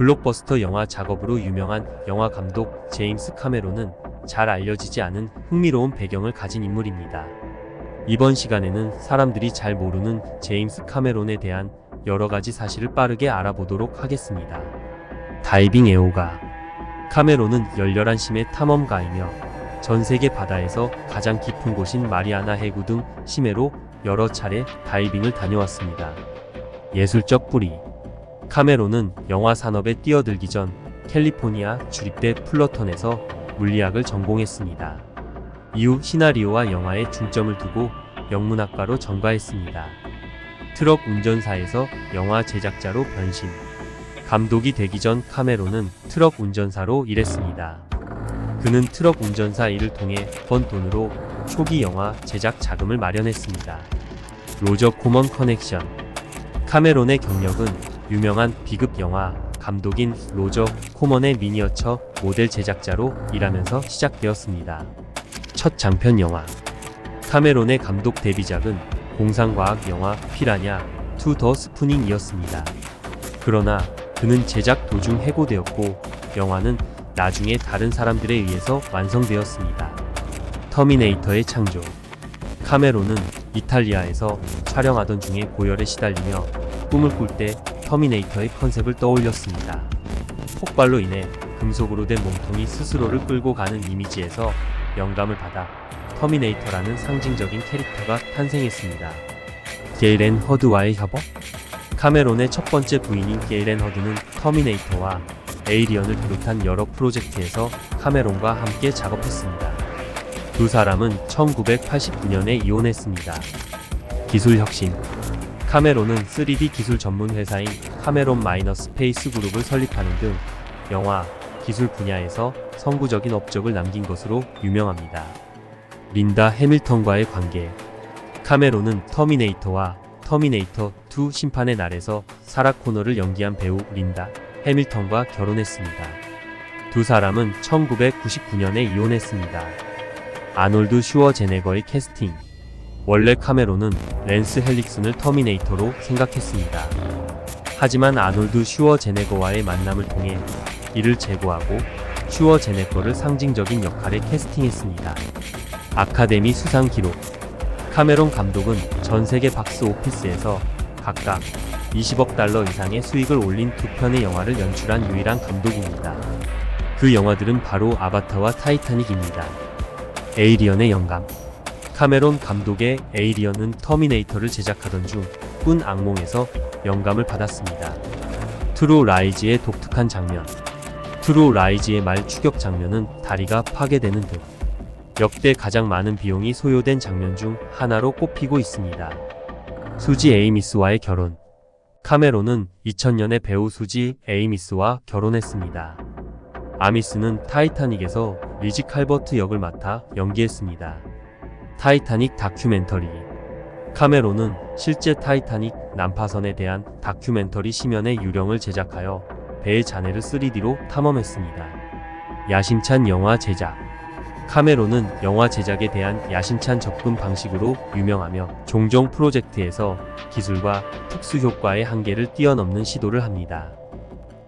블록버스터 영화 작업으로 유명한 영화 감독 제임스 카메론은 잘 알려지지 않은 흥미로운 배경을 가진 인물입니다. 이번 시간에는 사람들이 잘 모르는 제임스 카메론에 대한 여러가지 사실을 빠르게 알아보도록 하겠습니다. 다이빙 애호가. 카메론은 열렬한 심해 탐험가이며 전 세계 바다에서 가장 깊은 곳인 마리아나 해구 등 심해로 여러 차례 다이빙을 다녀왔습니다. 예술적 뿌리. 카메론은 영화 산업에 뛰어들기 전 캘리포니아 주립대 풀러턴에서 물리학을 전공했습니다. 이후 시나리오와 영화에 중점을 두고 영문학과로 전과했습니다. 트럭 운전사에서 영화 제작자로 변신. 감독이 되기 전 카메론은 트럭 운전사로 일했습니다. 그는 트럭 운전사 일을 통해 번 돈으로 초기 영화 제작 자금을 마련했습니다. 로저 코먼 커넥션. 카메론의 경력은 유명한 비급 영화 감독인 로저 코먼의 미니어처 모델 제작자로 일하면서 시작되었습니다. 첫 장편 영화. 카메론의 감독 데뷔작은 공상과학 영화 피라냐 투 더 스푸닝이었습니다. 그러나 그는 제작 도중 해고되었고 영화는 나중에 다른 사람들에 의해서 완성되었습니다. 터미네이터의 창조. 카메론은 이탈리아에서 촬영하던 중에 고열에 시달리며 꿈을 꿀 때 터미네이터의 컨셉을 떠올렸습니다. 폭발로 인해 금속으로 된 몸통이 스스로를 끌고 가는 이미지에서 영감을 받아 터미네이터라는 상징적인 캐릭터가 탄생했습니다. 게일 앤 허드와의 협업. 카메론의 첫 번째 부인인 게일 앤 허드는 터미네이터와 에이리언을 비롯한 여러 프로젝트에서 카메론과 함께 작업했습니다. 두 사람은 1989년에 이혼했습니다. 기술 혁신. 카메론은 3D 기술 전문 회사인 카메론 마이너 스페이스 그룹을 설립하는 등 영화, 기술 분야에서 선구적인 업적을 남긴 것으로 유명합니다. 린다 해밀턴과의 관계. 카메론은 터미네이터와 터미네이터 2 심판의 날에서 사라 코너를 연기한 배우 린다 해밀턴과 결혼했습니다. 두 사람은 1999년에 이혼했습니다. 아놀드 슈워제네거의 캐스팅. 원래 카메론은 랜스 헬릭슨을 터미네이터로 생각했습니다. 하지만 아놀드 슈워제네거와의 만남을 통해 이를 제거하고 슈워제네거를 상징적인 역할에 캐스팅했습니다. 아카데미 수상 기록. 카메론 감독은 전 세계 박스 오피스에서 각각 20억 달러 이상의 수익을 올린 두 편의 영화를 연출한 유일한 감독입니다. 그 영화들은 바로 아바타와 타이타닉입니다. 에이리언의 영감. 카메론 감독의 에이리언은 터미네이터를 제작하던 중 꾼 악몽에서 영감을 받았습니다. 트루 라이즈의 독특한 장면. 트루 라이즈의 말 추격 장면은 다리가 파괴되는 등 역대 가장 많은 비용이 소요된 장면 중 하나로 꼽히고 있습니다. 수지 에이미스와의 결혼. 카메론은 2000년에 배우 수지 에이미스와 결혼했습니다. 아미스는 타이타닉에서 리지 칼버트 역을 맡아 연기했습니다. 타이타닉 다큐멘터리. 카메론은 실제 타이타닉 난파선에 대한 다큐멘터리 심연의 유령을 제작하여 배의 잔해를 3D로 탐험했습니다. 야심찬 영화 제작. 카메론은 영화 제작에 대한 야심찬 접근 방식으로 유명하며 종종 프로젝트에서 기술과 특수효과의 한계를 뛰어넘는 시도를 합니다.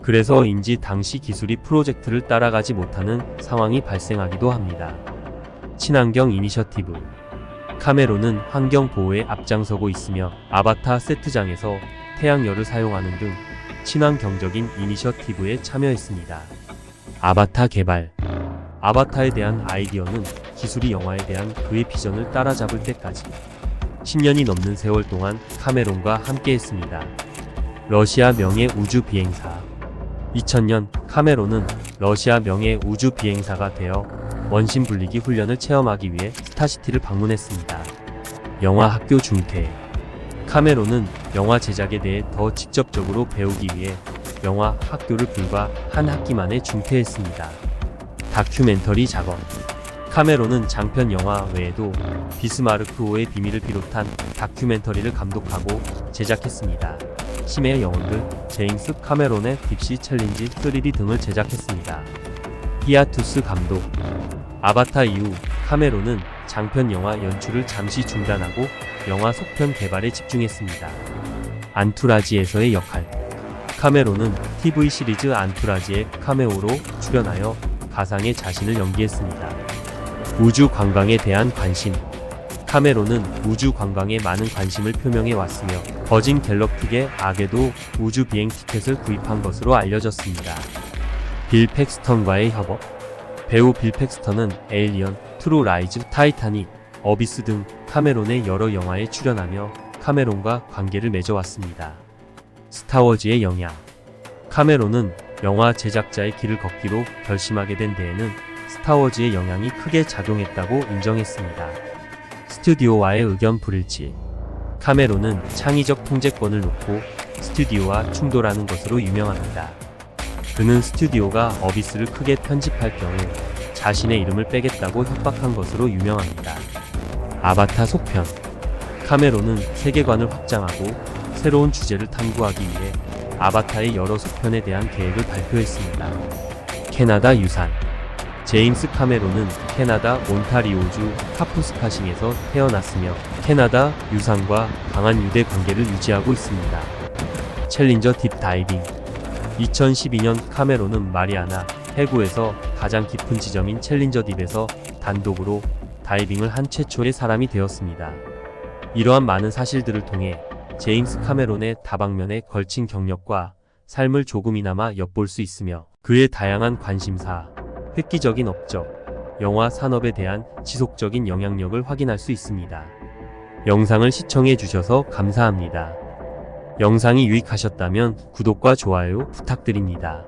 그래서인지 당시 기술이 프로젝트를 따라가지 못하는 상황이 발생하기도 합니다. 친환경 이니셔티브. 카메론은 환경 보호에 앞장서고 있으며 아바타 세트장에서 태양열을 사용하는 등 친환경적인 이니셔티브에 참여했습니다. 아바타 개발. 아바타에 대한 아이디어는 기술이 영화에 대한 그의 비전을 따라잡을 때까지 10년이 넘는 세월 동안 카메론과 함께했습니다. 러시아 명예 우주 비행사. 2000년 카메론은 러시아 명예 우주 비행사가 되어 원심 분리기 훈련을 체험하기 위해 스타시티를 방문했습니다. 영화 학교 중퇴. 카메론은 영화 제작에 대해 더 직접적으로 배우기 위해 영화 학교를 불과 한 학기 만에 중퇴했습니다. 다큐멘터리 작업. 카메론은 장편 영화 외에도 비스마르크호의 비밀을 비롯한 다큐멘터리를 감독하고 제작했습니다. 심해의 영혼들, 제임스 카메론의 딥시 챌린지 3D 등을 제작했습니다. 히아투스 감독. 아바타 이후 카메론은 장편 영화 연출을 잠시 중단하고 영화 속편 개발에 집중했습니다. 안투라지에서의 역할. 카메론은 TV 시리즈 안투라지의 카메오로 출연하여 가상의 자신을 연기했습니다. 우주 관광에 대한 관심. 카메론은 우주 관광에 많은 관심을 표명해 왔으며 버진 갤럭틱의 악에도 우주 비행 티켓을 구입한 것으로 알려졌습니다. 빌 팩스턴과의 협업. 배우 빌 팩스턴은 에일리언, 트루 라이즈, 타이타닉, 어비스 등 카메론의 여러 영화에 출연하며 카메론과 관계를 맺어왔습니다. 스타워즈의 영향. 카메론은 영화 제작자의 길을 걷기로 결심하게 된 데에는 스타워즈의 영향이 크게 작용했다고 인정했습니다. 스튜디오와의 의견 불일치. 카메론은 창의적 통제권을 놓고 스튜디오와 충돌하는 것으로 유명합니다. 그는 스튜디오가 어비스를 크게 편집할 경우 자신의 이름을 빼겠다고 협박한 것으로 유명합니다. 아바타 속편. 카메론은 세계관을 확장하고 새로운 주제를 탐구하기 위해 아바타의 여러 속편에 대한 계획을 발표했습니다. 캐나다 유산. 제임스 카메론은 캐나다 온타리오주 카푸스카싱에서 태어났으며 캐나다 유산과 강한 유대 관계를 유지하고 있습니다. 챌린저 딥 다이빙. 2012년 카메론은 마리아나 해구에서 가장 깊은 지점인 챌린저 딥에서 단독으로 다이빙을 한 최초의 사람이 되었습니다. 이러한 많은 사실들을 통해 제임스 카메론의 다방면에 걸친 경력과 삶을 조금이나마 엿볼 수 있으며 그의 다양한 관심사, 획기적인 업적, 영화 산업에 대한 지속적인 영향력을 확인할 수 있습니다. 영상을 시청해 주셔서 감사합니다. 영상이 유익하셨다면 구독과 좋아요 부탁드립니다.